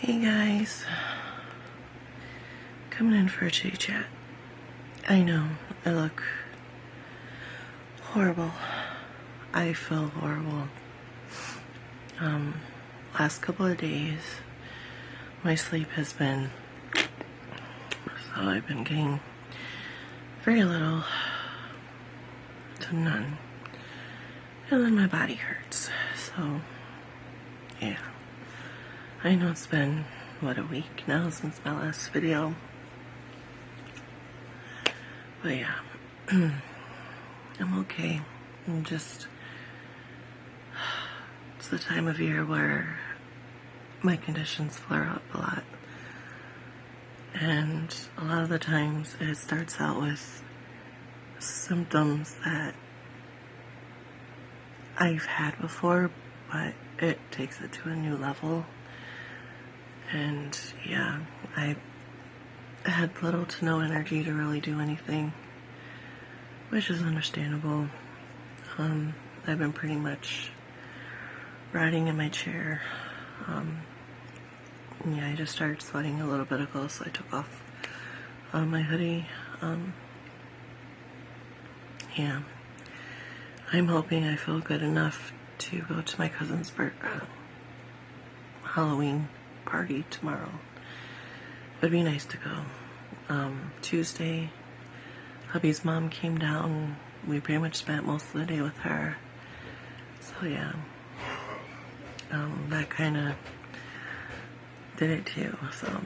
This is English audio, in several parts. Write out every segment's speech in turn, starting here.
Hey guys, coming in for a chitty chat. I know, I look horrible. I feel horrible. Last couple of days, my sleep has been, so I've been getting very little to none. And then my body hurts, so, yeah. I know it's been, a week now since my last video. But yeah, I'm okay. It's the time of year where my conditions flare up a lot. And a lot of the times it starts out with symptoms that I've had before, but it takes it to a new level. And yeah, I had little to no energy to really do anything, which is understandable. I've been pretty much riding in my chair. Yeah, I just started sweating a little bit ago, so I took off my hoodie. Yeah, I'm hoping I feel good enough to go to my cousin's Halloween party tomorrow. It would be nice to go. Tuesday, hubby's mom came down. We pretty much spent most of the day with her. So yeah, that kind of did it too. So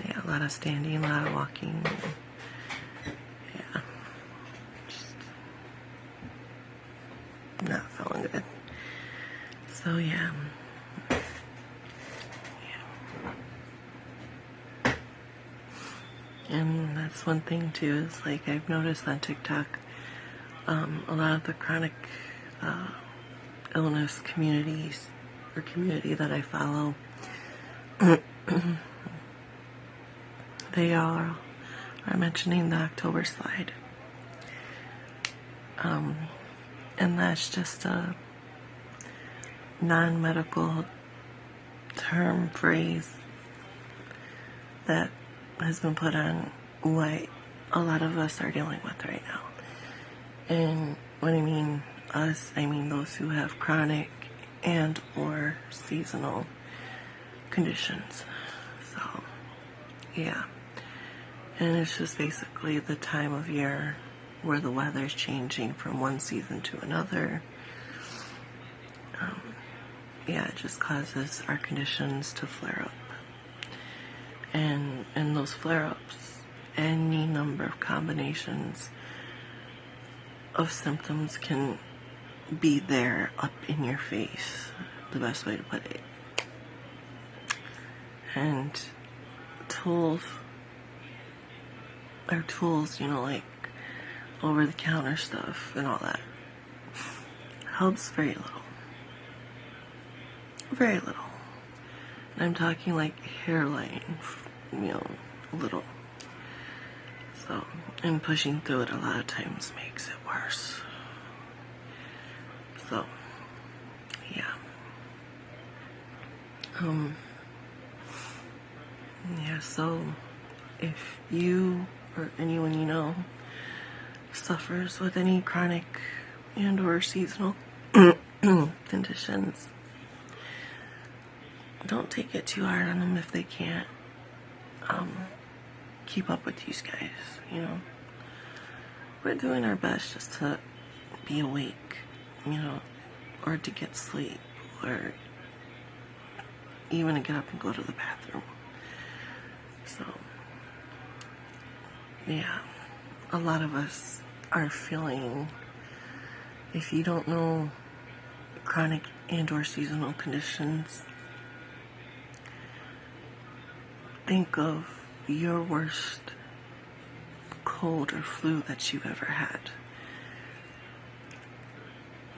yeah, a lot of standing, a lot of walking. Yeah, just not feeling good. So yeah. And that's one thing too, is like I've noticed on TikTok, a lot of the chronic illness community that I follow, they are mentioning the October slide. And that's just a non-medical term phrase that has been put on what a lot of us are dealing with right now. And when I mean us, I mean those who have chronic and or seasonal conditions. So yeah, and it's just basically the time of year where the weather's changing from one season to another. Yeah, it just causes our conditions to flare up. And in those flare-ups, any number of combinations of symptoms can be there up in your face, the best way to put it. And tools, like over-the-counter stuff and all that, helps very little. Very little. And I'm talking like hairline, little. So, and pushing through it a lot of times makes it worse. So, yeah. Yeah, so if you or anyone you know suffers with any chronic and or seasonal conditions, don't take it too hard on them if they can't keep up with these guys, We're doing our best just to be awake, or to get sleep, or even to get up and go to the bathroom. So, yeah, a lot of us are feeling, if you don't know chronic and or seasonal conditions, think of your worst cold or flu that you've ever had.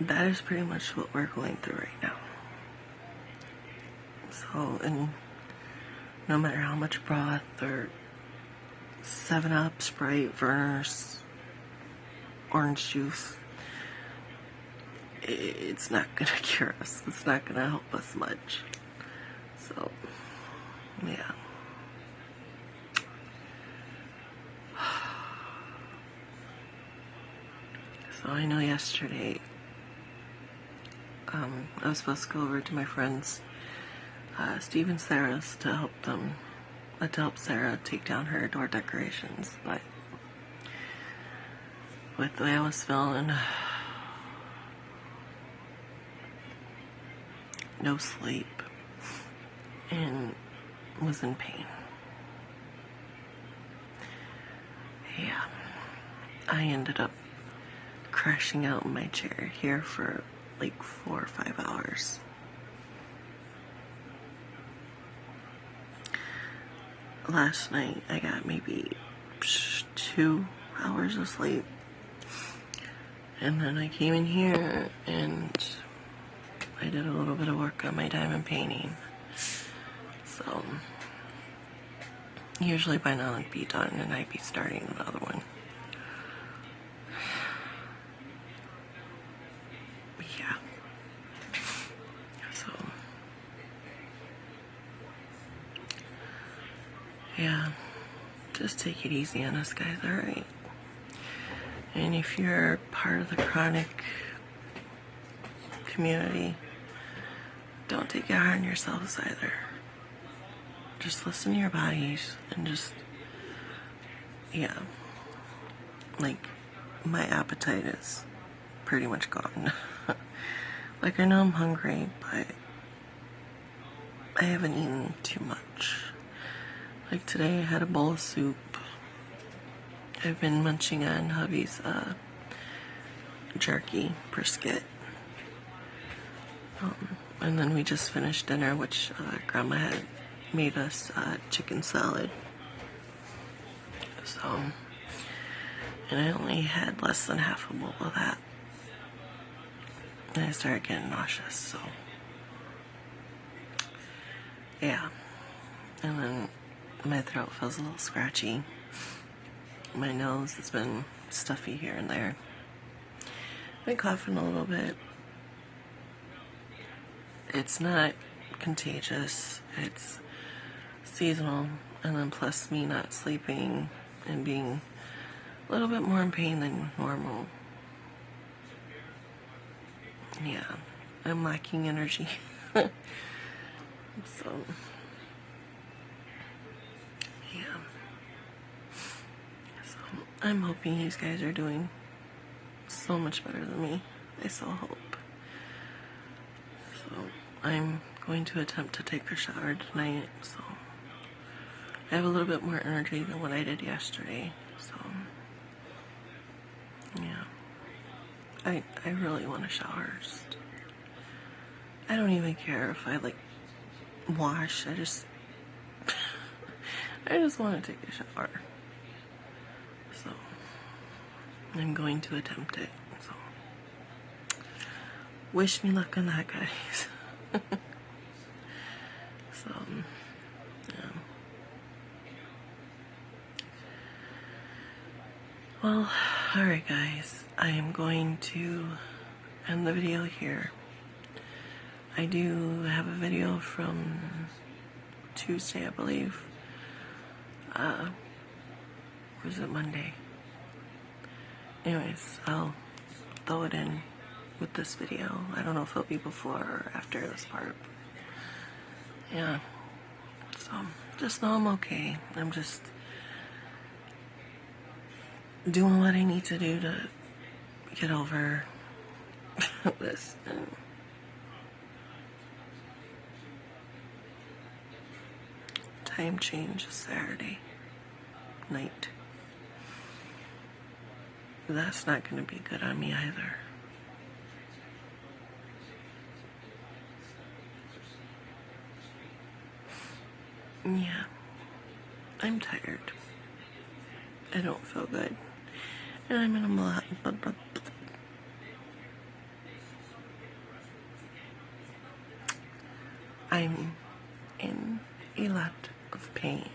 That is pretty much what we're going through right now. So, and no matter how much broth or 7-Up, Sprite, Verner's, orange juice, it's not gonna cure us. It's not gonna help us much. So, Yeah. So I know yesterday, I was supposed to go over to my friends, Steve and Sarah's, to help Sarah take down her door decorations, but with the way I was feeling, no sleep, and was in pain. Yeah, I ended up crashing out in my chair here for like 4 or 5 hours. Last night I got maybe 2 hours of sleep, and then I came in here and I did a little bit of work on my diamond painting. So usually by now it'd be done and I'd be starting another one. Yeah. So yeah, just take it easy on us, guys, alright? And if you're part of the chronic community, don't take it hard on yourselves either. Just listen to your bodies and just, yeah. Like, my appetite is pretty much gone. Like, I know I'm hungry, but I haven't eaten too much. Like, today I had a bowl of soup. I've been munching on hubby's jerky brisket. And then we just finished dinner, which Grandma had made us chicken salad. So, and I only had less than half a bowl of that. And I started getting nauseous, so. Yeah. And then my throat feels a little scratchy. My nose has been stuffy here and there. I've been coughing a little bit. It's not contagious. It's seasonal. And then plus me not sleeping and being a little bit more in pain than normal. Yeah. I'm lacking energy. So, yeah. So, I'm hoping these guys are doing so much better than me. I so hope. So, I'm going to attempt to take a shower tonight, so I have a little bit more energy than what I did yesterday, so, yeah. I really want to shower. I don't even care if I, like, wash. I just want to take a shower. So, I'm going to attempt it, so. Wish me luck on that, guys. So, yeah. Well, alright guys, I am going to end the video here. I do have a video from Tuesday, I believe. Or was it Monday? Anyways, I'll throw it in with this video. I don't know if it'll be before or after this part. Yeah. So, just know I'm okay. I'm just doing what I need to do to get over this. Time change is Saturday night. That's not going to be good on me either. Yeah, I'm tired. I don't feel good. And I'm in a lot. I'm in a lot of pain.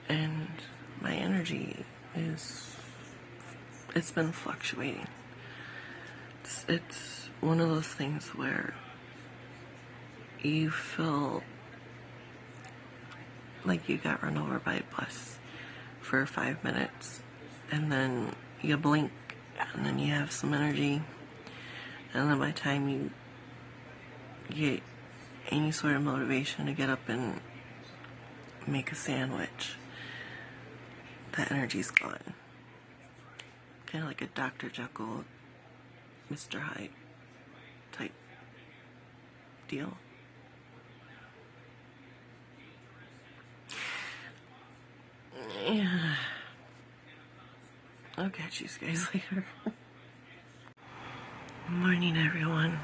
And my energy it's been fluctuating. It's one of those things where you feel like you got run over by a bus for 5 minutes, and then you blink, and then you have some energy, and then by the time you get any sort of motivation to get up and make a sandwich, that energy's gone. Kind of like a Dr. Jekyll, Mr. Hyde type deal. Yeah. I'll catch you guys later. Morning, everyone.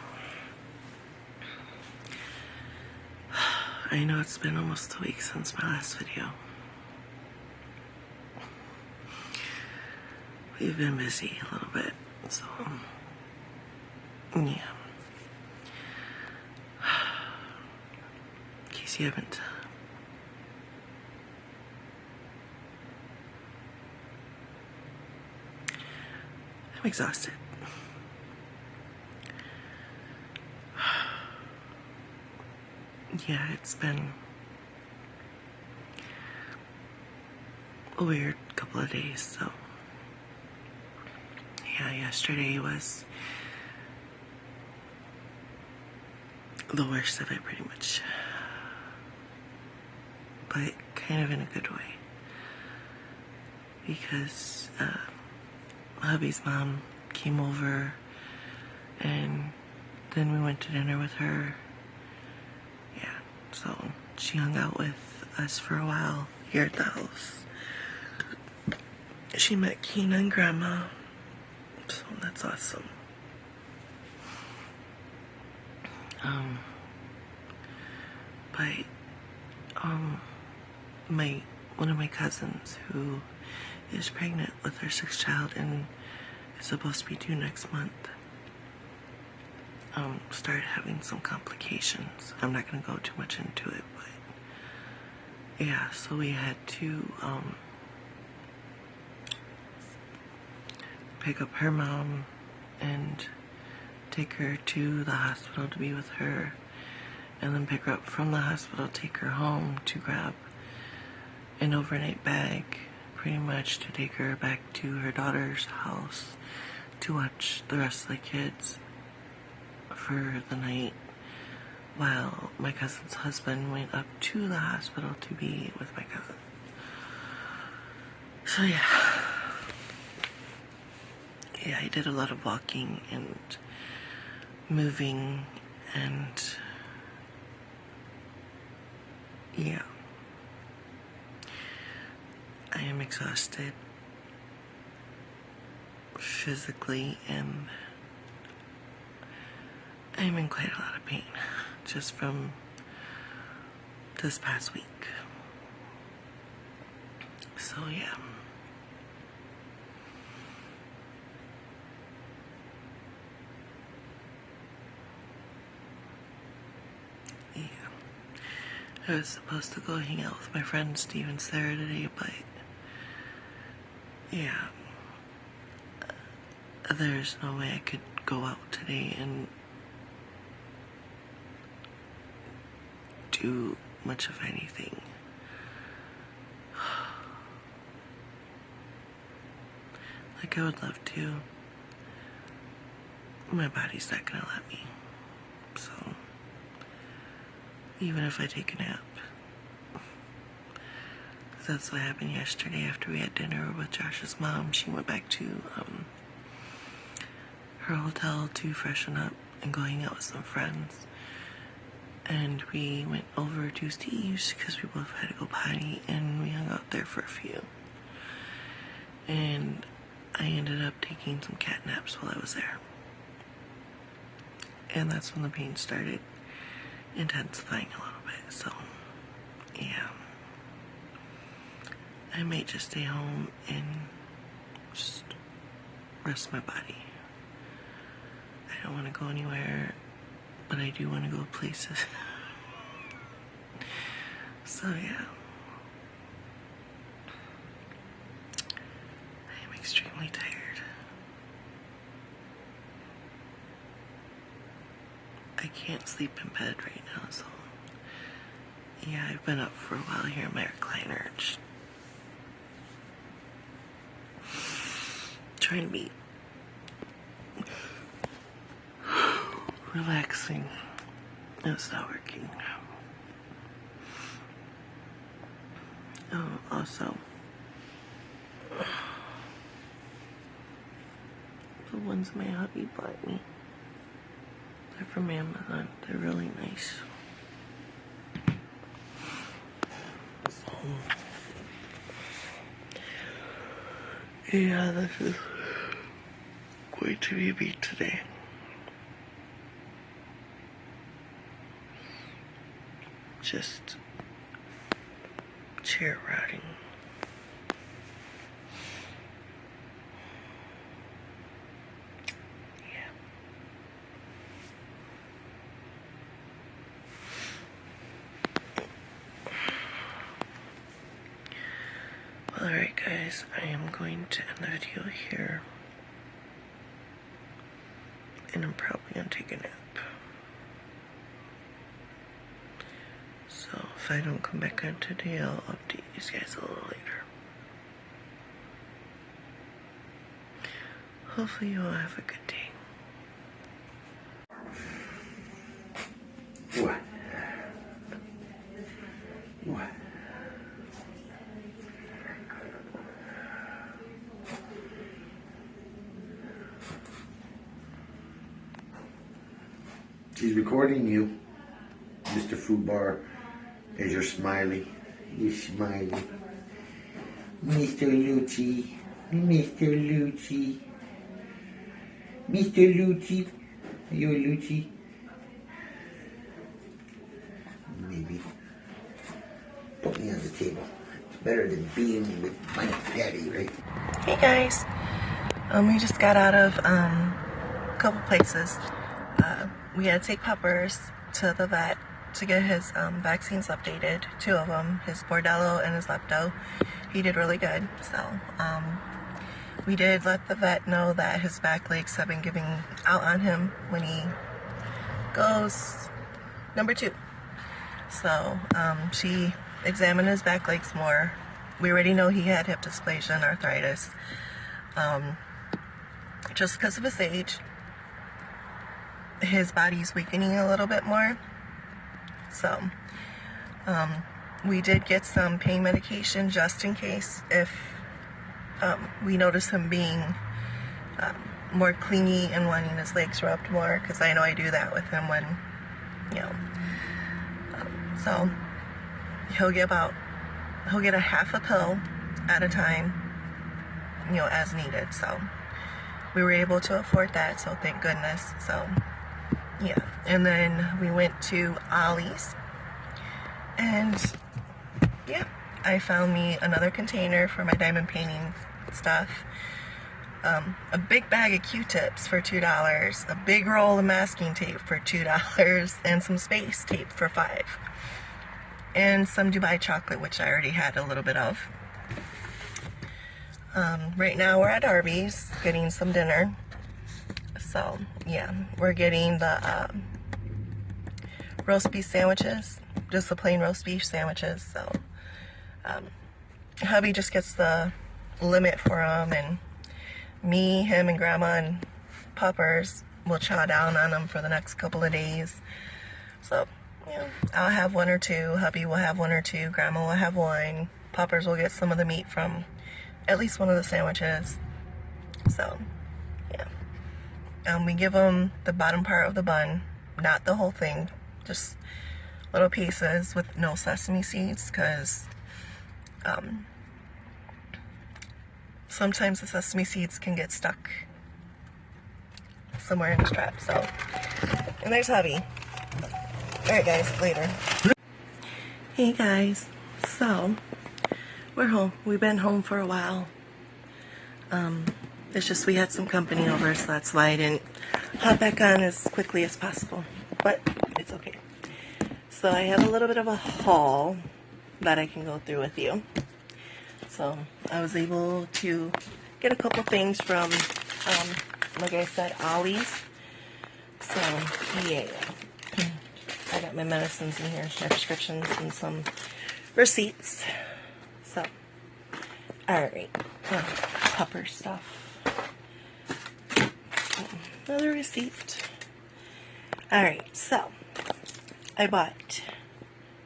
I know it's been almost a week since my last video. We've been busy a little bit, so yeah. In case you haven't I'm exhausted. Yeah, it's been a weird couple of days, so yeah, yesterday was the worst of it pretty much, but kind of in a good way, because hubby's mom came over and then we went to dinner with her. Yeah, so she hung out with us for a while here at the house. She met Keena and Grandma, so that's awesome. But one of my cousins who is pregnant with her 6th child and is supposed to be due next month, started having some complications. I'm not going to go too much into it, but yeah, so we had to pick up her mom and take her to the hospital to be with her, and then pick her up from the hospital, take her home to grab an overnight bag, pretty much to take her back to her daughter's house to watch the rest of the kids for the night, while my cousin's husband went up to the hospital to be with my cousin. So yeah, I did a lot of walking and moving, and yeah, I am exhausted physically, and I'm in quite a lot of pain just from this past week. So yeah. I was supposed to go hang out with my friend Steven Sarah today, but yeah, there's no way I could go out today and do much of anything. Like I would love to. My body's not gonna let me. So even if I take a nap. That's what happened yesterday after we had dinner with Josh's mom. She went back to her hotel to freshen up and go hang out with some friends. And we went over to Steve's because we both had to go potty, and we hung out there for a few. And I ended up taking some cat naps while I was there. And that's when the pain started intensifying a little bit, so yeah. I might just stay home and just rest my body. I don't want to go anywhere, but I do want to go places. So yeah. I am extremely tired. I can't sleep in bed right now, so yeah, I've been up for a while here in my recliner, just trying to be relaxing. It's not working. Oh, also, the ones my hubby bought me, they're from Amazon. They're really nice. So, yeah, this is going to be a beat today. Just chair riding. Yeah. Well, alright guys, I am going to end the video here. And I'm probably gonna take a nap. So if I don't come back on today, I'll update you guys a little later. Hopefully you all have a good day. What? What? She's recording you, Mr. Fubar, as you're smiley. You're smiling. Mr. Lucci. Mr. Lucci. Mr. Lucci. Are you a Lucci? Maybe. Put me on the table. It's better than being with my daddy, right? Hey guys, we just got out of a couple places. We had to take Peppers to the vet to get his vaccines updated. 2 of them, his Bordello and his Lepto. He did really good. So we did let the vet know that his back legs have been giving out on him when he goes number 2. So she examined his back legs more. We already know he had hip dysplasia and arthritis. Just because of his age, his body's weakening a little bit more. So we did get some pain medication just in case if we notice him being more clingy and wanting his legs rubbed more, because I know I do that with him when, you know. So he'll get a half a pill at a time, you know, as needed. So we were able to afford that, so thank goodness. So yeah, and then we went to Ollie's, and yeah, I found me another container for my diamond painting stuff, a big bag of Q-tips for $2, a big roll of masking tape for $2, and some space tape for $5, and some Dubai chocolate, which I already had a little bit of. Right now we're at Arby's getting some dinner. So yeah, we're getting the roast beef sandwiches, just the plain roast beef sandwiches. So hubby just gets the limit for them, and me, him, and Grandma and Puppers will chow down on them for the next couple of days. So yeah, I'll have 1 or 2, hubby will have 1 or 2, Grandma will have 1, Puppers will get some of the meat from at least one of the sandwiches. So yeah, we give them the bottom part of the bun, not the whole thing, just little pieces with no sesame seeds, because sometimes the sesame seeds can get stuck somewhere in the strap. So, and there's hubby. Alright guys, later. Hey guys, so we're home. We've been home for a while. It's just we had some company over, so that's why I didn't hop back on as quickly as possible. But it's okay. So I have a little bit of a haul that I can go through with you. So I was able to get a couple things from, like I said, Ollie's. So yeah. got my medicines in here, my prescriptions, and some receipts. So, alright. Pupper stuff. Another receipt. Alright, so I bought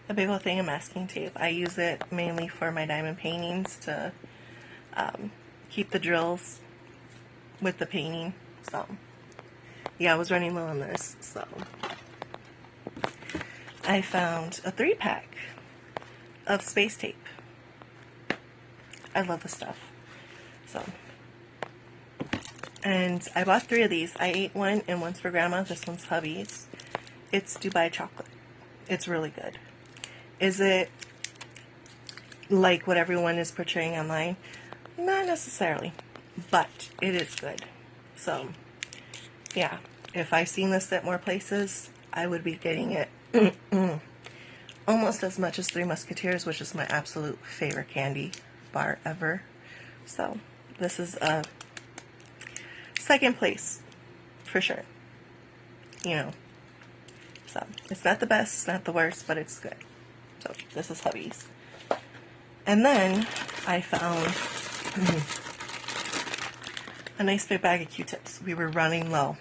a big old thing of masking tape. I use it mainly for my diamond paintings to keep the drills with the painting. So, yeah, I was running low on this. So, I found a 3-pack of space tape. I love the stuff. So, and I bought 3 of these. I ate one, and one's for Grandma. This one's hubby's. It's Dubai chocolate. It's really good. Is it like what everyone is portraying online? Not necessarily, but it is good. So, yeah, if I seen this at more places, I would be getting it almost as much as Three Musketeers, which is my absolute favorite candy bar ever. So, this is a second place, for sure. You know, so it's not the best, it's not the worst, but it's good. So, this is hubby's. And then I found a nice big bag of Q-tips. We were running low.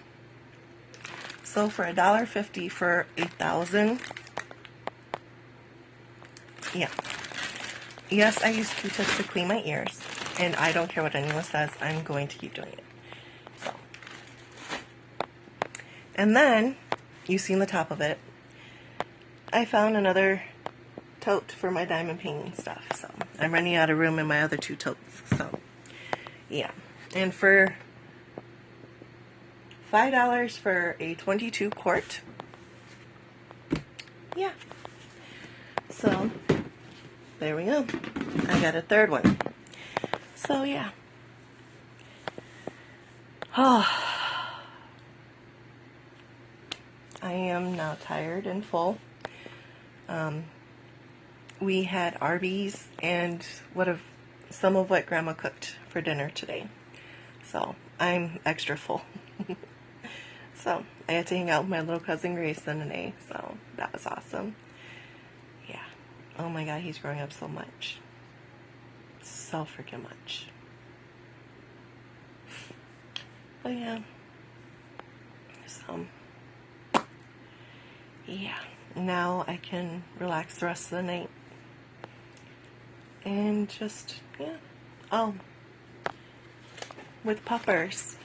So for $1.50 for 8,000, yeah. Yes, I use Q-tips to clean my ears, and I don't care what anyone says, I'm going to keep doing it. So, and then, you've seen the top of it, I found another tote for my diamond painting stuff. So, I'm running out of room in my other 2 totes. So, yeah. And for $5 for a 22 quart. Yeah. So, there we go. I got a 3rd one. So, yeah. Oh. I am now tired and full. We had Arby's and some of what Grandma cooked for dinner today. So, I'm extra full. So, I had to hang out with my little cousin Grayson today, so that was awesome. Yeah. Oh my god, he's growing up so much. So freaking much. But yeah. So, yeah. Now I can relax the rest of the night. And just, yeah. Oh. With puppers.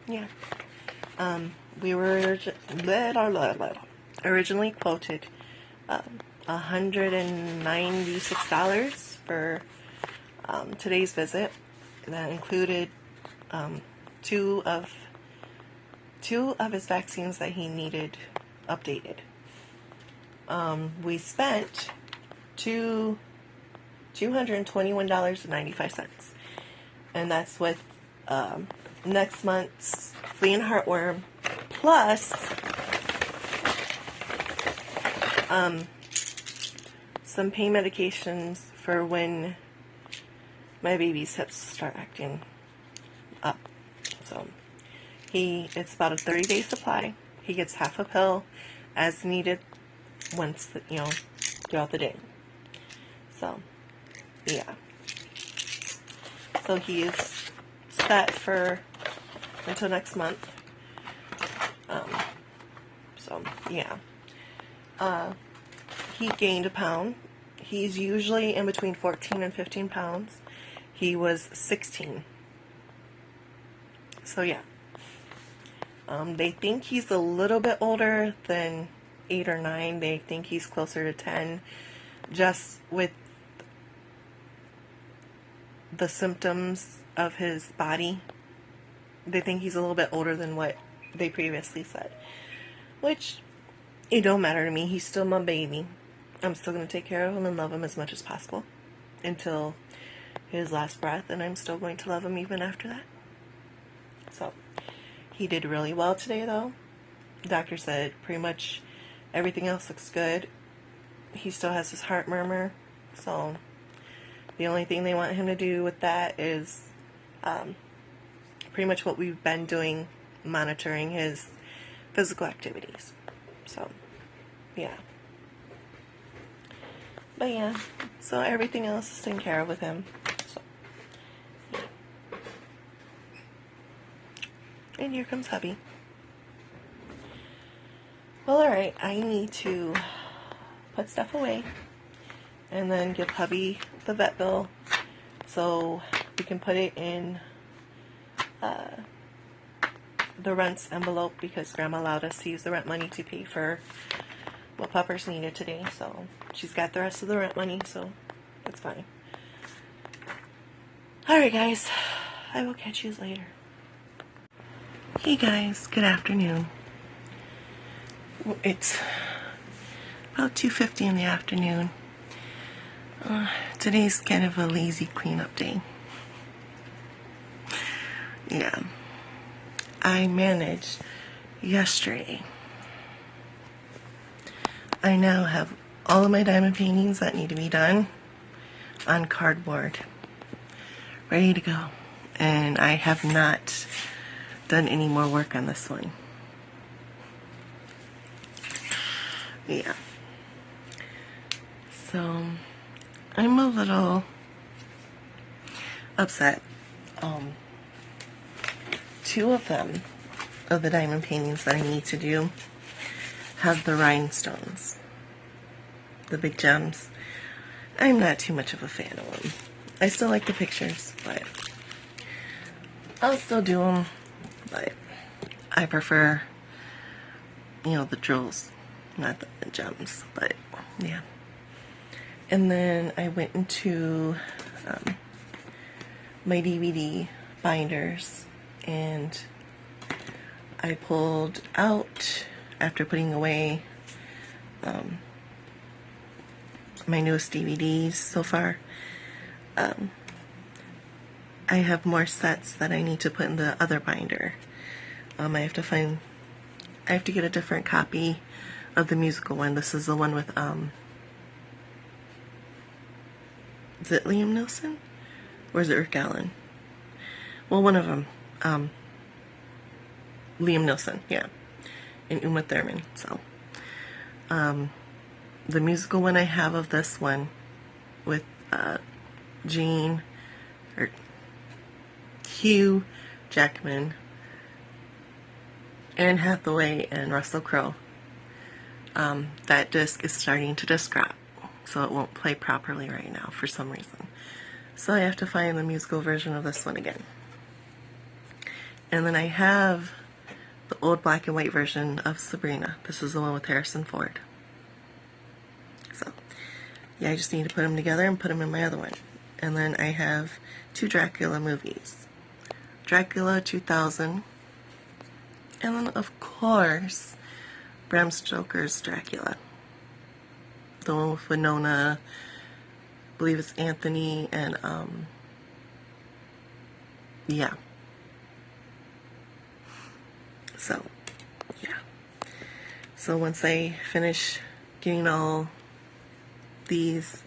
Yeah. We were originally quoted $196 for today's visit. That included 2 of his vaccines that he needed updated. We spent $221.95, and that's with next month's flea and heartworm, plus some pain medications for when my baby's hips start acting up. So it's about a 30-day supply. He gets half a pill as needed once, throughout the day. So, yeah. So he is set for until next month. So, yeah. He gained a pound. He's usually in between 14 and 15 pounds. He was 16. So, yeah. They think he's a little bit older than 8 or 9. They think he's closer to 10. Just with the symptoms of his body. They think he's a little bit older than what they previously said. Which, it don't matter to me. He's still my baby. I'm still going to take care of him and love him as much as possible. Until his last breath. And I'm still going to love him even after that. So, he did really well today though. The doctor said pretty much everything else looks good. He still has his heart murmur. So, the only thing they want him to do with that is pretty much what we've been doing, monitoring his physical activities. So, Yeah. But yeah, so everything else is taken care of with him. So, yeah. And here comes hubby. Well, alright, I need to put stuff away and then give hubby the vet bill so we can put it in the rent's envelope, because Grandma allowed us to use the rent money to pay for what Puppers needed today. So she's got the rest of the rent money, so it's fine. Alright guys, I will catch you later. Hey guys, good afternoon. It's about 2:50 in the afternoon. Today's kind of a lazy cleanup day. Yeah. I managed yesterday. I now have all of my diamond paintings that need to be done on cardboard, ready to go. And I have not done any more work on this one. Yeah. So, I'm a little upset. Two of them, of the diamond paintings that I need to do, have the rhinestones, the big gems. I'm not too much of a fan of them. I still like the pictures, but I'll still do them. But I prefer, the jewels, not the gems. But yeah. And then I went into my DVD binders, and I pulled out, after putting away my newest DVDs so far, I have more sets that I need to put in the other binder. I have to get a different copy of the musical one. This is the one with is it Liam Neeson? Or is it Rick Allen? Well, one of them. Liam Neeson, yeah. And Uma Thurman, so. The musical one I have of this one with Hugh Jackman, Anne Hathaway, and Russell Crowe. That disc is starting to disc drop, so it won't play properly right now for some reason. So I have to find the musical version of this one again. And then I have the old black and white version of Sabrina. This is the one with Harrison Ford. So, yeah, I just need to put them together and put them in my other one. And then I have 2 Dracula movies. Dracula 2000. And then, of course, Bram Stoker's Dracula. The one with Winona, I believe it's Anthony, and, yeah. So, yeah. So once I finish getting all these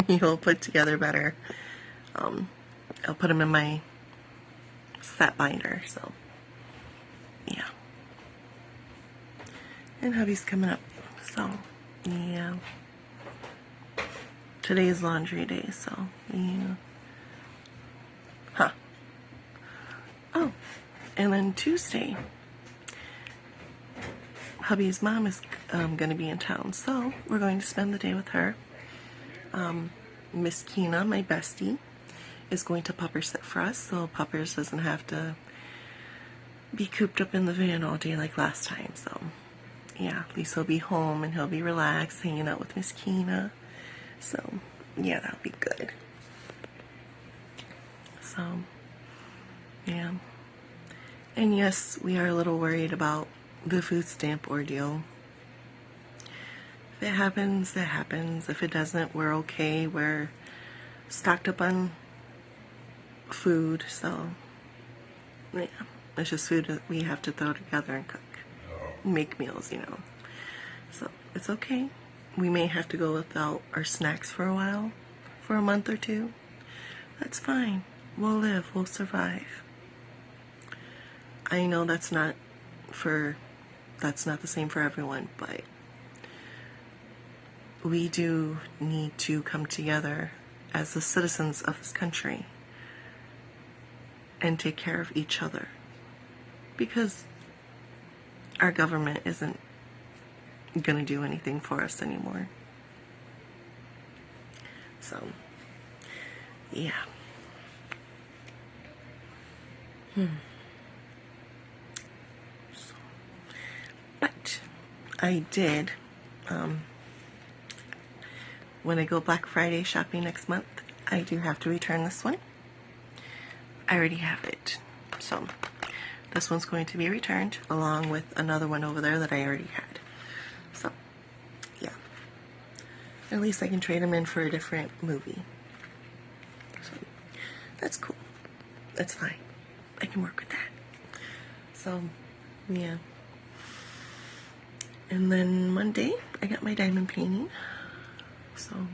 put together better, I'll put them in my set binder. So, yeah. And hubby's coming up. So, yeah. Today's laundry day, so, yeah. Huh. Oh, and then Tuesday, hubby's mom is going to be in town, so we're going to spend the day with her. Miss Keena, my bestie, is going to pupper sit for us, so Puppers doesn't have to be cooped up in the van all day like last time. So, yeah, at least he'll be home and he'll be relaxed, hanging out with Miss Keena. So, yeah, that'll be good. So, yeah. And yes, we are a little worried about the food stamp ordeal. If it happens, it happens. If it doesn't, we're okay. We're stocked up on food, so yeah. It's just food that we have to throw together and cook. Make meals, So it's okay. We may have to go without our snacks for a while, for a month or two. That's fine. We'll live. We'll survive. I know that's not for that's not the same for everyone, but we do need to come together as the citizens of this country and take care of each other, because our government isn't going to do anything for us anymore. So, yeah. But I did, when I go Black Friday shopping next month, I do have to return this one. I already have it. So this one's going to be returned along with another one over there that I already had. So, yeah. At least I can trade them in for a different movie. So, that's cool. That's fine. I can work with that. So, yeah. And then Monday, I got my diamond painting. So,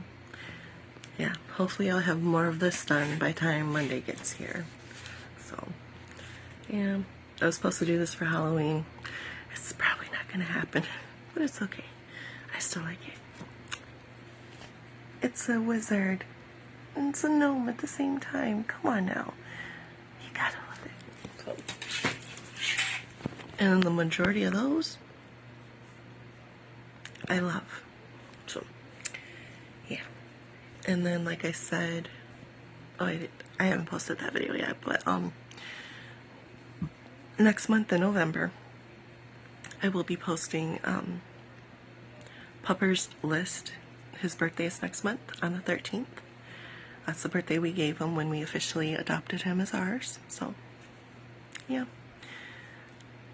yeah. Hopefully I'll have more of this done by the time Monday gets here. So, yeah. I was supposed to do this for Halloween. It's probably not going to happen. But it's okay. I still like it. It's a wizard. And it's a gnome at the same time. Come on now. You gotta love it. So, and the majority of those, I love. So, yeah. And then, like I said, I haven't posted that video yet, but next month in November, I will be posting Pupper's list. His birthday is next month on the 13th. That's the birthday we gave him when we officially adopted him as ours. So, yeah.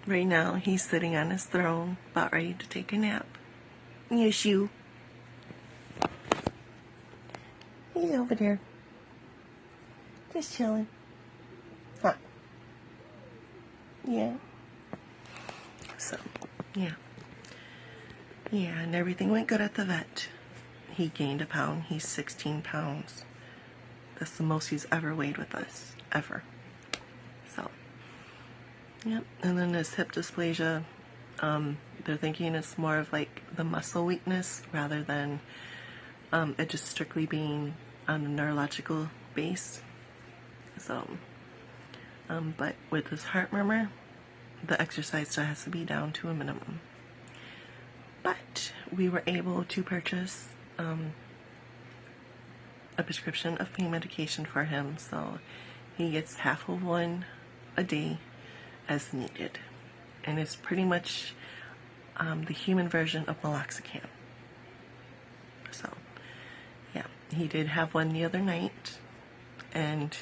Right now, he's sitting on his throne, about ready to take a nap. Yes, you. He's over there. Just chilling. Huh. Yeah. So, yeah. Yeah, and everything went good at the vet. He gained a pound. He's 16 pounds. That's the most he's ever weighed with us. Ever. So, yep. And then this hip dysplasia, they're thinking it's more of like the muscle weakness rather than it just strictly being on a neurological base. So, but with his heart murmur, the exercise still has to be down to a minimum. But we were able to purchase a prescription of pain medication for him, so he gets half of one a day as needed. And it's pretty much the human version of meloxicam. So, yeah, he did have one the other night, and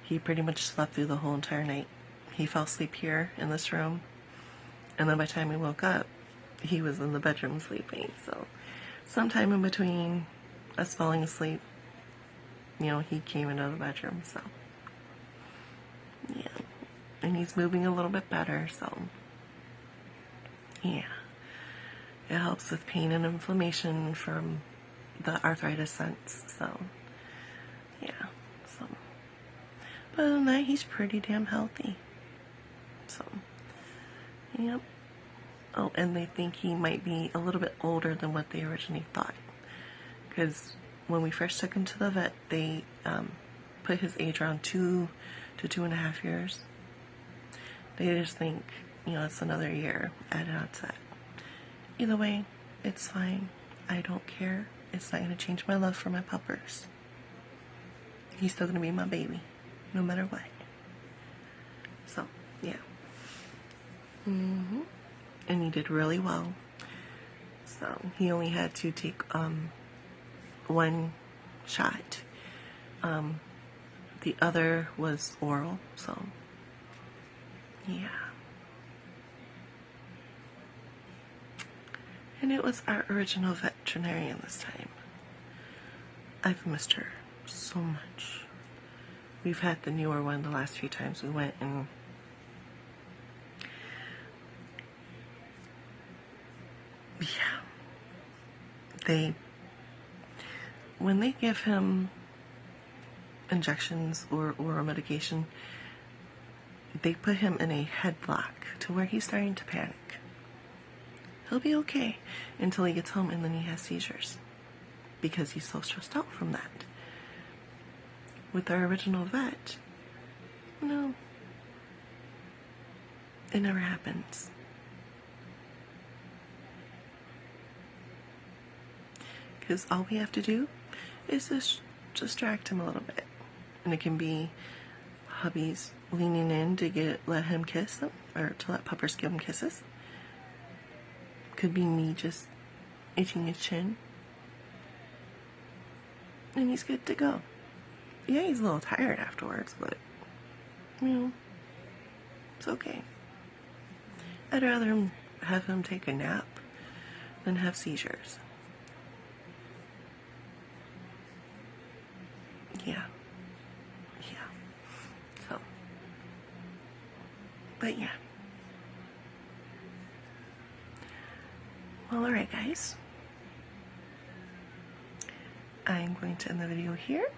he pretty much slept through the whole entire night. He fell asleep here in this room, and then by the time he woke up, he was in the bedroom sleeping. So, sometime in between us falling asleep, you know, he came into the bedroom. So, yeah, and he's moving a little bit better. So, yeah, it helps with pain and inflammation from the arthritis sense. So, yeah. So, but other than that, he's pretty damn healthy. So, yep. Oh, and they think he might be a little bit older than what they originally thought. Because when we first took him to the vet, they put his age around 2 to 2.5 years. They just think, you know, it's another year added on to that. Either way, it's fine. I don't care. It's not going to change my love for my puppers. He's still going to be my baby, no matter what. So, yeah. And he did really well. So, he only had to take one shot. The other was oral, so, yeah. And it was our original veterinarian this time. I've missed her so much. We've had the newer one the last few times we went, and yeah, when they give him injections or oral medication, they put him in a headlock to where he's starting to panic. He'll be okay until he gets home and then he has seizures because he's so stressed out from that. With our original vet, no, it never happens. Because all we have to do is just distract him a little bit. And it can be hubby's leaning in to let him kiss him, or to let puppers give him kisses. Could be me just itching his chin. And he's good to go. Yeah, he's a little tired afterwards, but, it's okay. I'd rather have him take a nap than have seizures. Yeah. So, but yeah. Well, alright guys. I'm going to end the video here,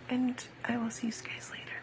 and I will see you guys later.